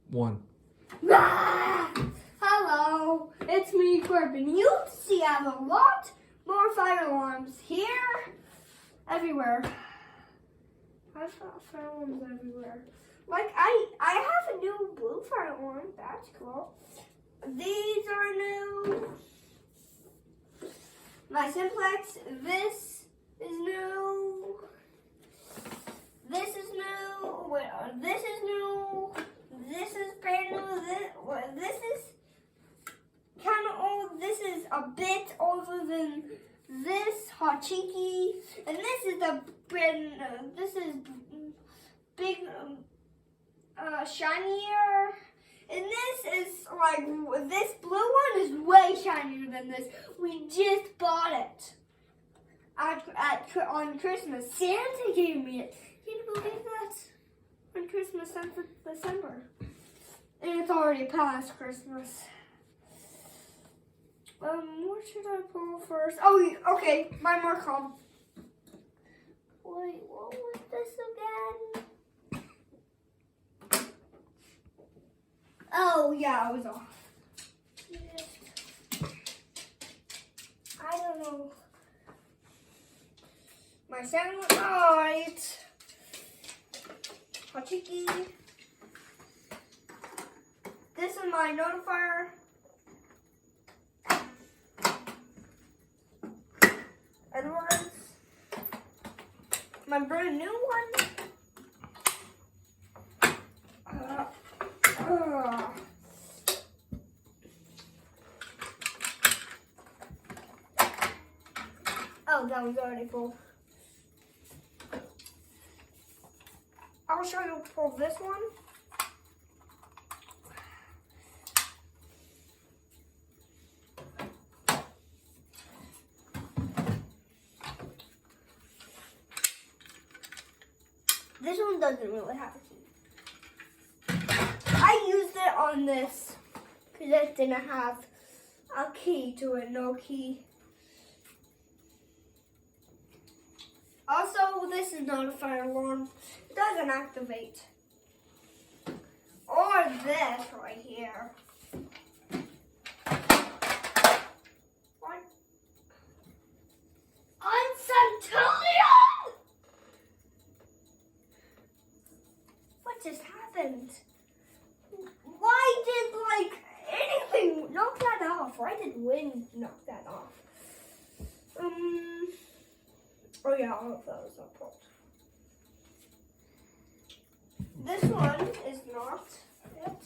1. Ah! Hello, it's me, Corbin. You see I have a lot more fire alarms here, everywhere. I've got fire alarms everywhere. Like, I have a new blue fire alarm. That's cool. These are new. My simplex, this is new. This is new. This is new. This is brand new. This is kind of old. This is a bit older than this hot cheeky, and this is the brand. This is big, shinier, and this is like this blue one is way shinier than this. We just bought it on Christmas. Santa gave me it. Can you believe that? On Christmas, December. And it's already past Christmas. What should I pull first? Oh, okay, my more calm. Wait, what was this again? Oh, yeah, I was off. I don't know. My sandwich, alright. Hot cheeky. This is my notifier. Edwards. My brand new one. Oh, that was already full. I'll show you for this one. This one doesn't really have a key. I used it on this because it didn't have a key to it, no key. Also, this is not a fire alarm. It doesn't activate. Or this right here. What? Uncentillion! What just happened? Why did, anything knock that off? Why did wind knock that off? Oh yeah, all of those are pulled. This one is not it.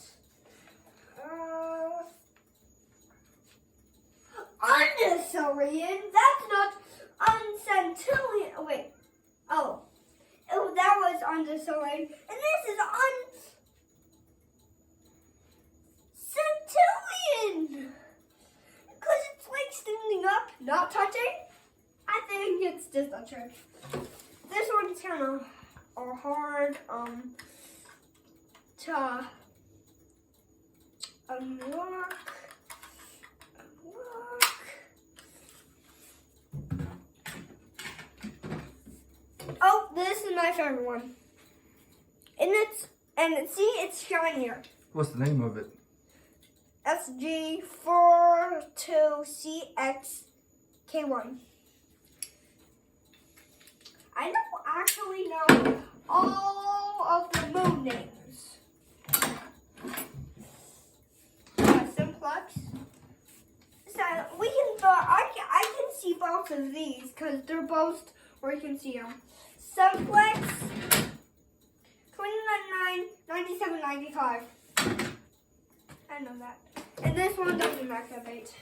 Undecillion. That's not uncentillion. Oh, wait. Oh, that was undecillion. And this is uncentillion. Because it's like standing up, not touching. I think it's just a trick. This one's kind of hard to unlock. Oh, this is my favorite one. And see, it's shinier. What's the name of it? SG42CXK1. I don't actually know all of the moon names. Simplex. So I can see both of these because they're both where you can see them. Simplex 2099 9795. I know that. And this one doesn't activate.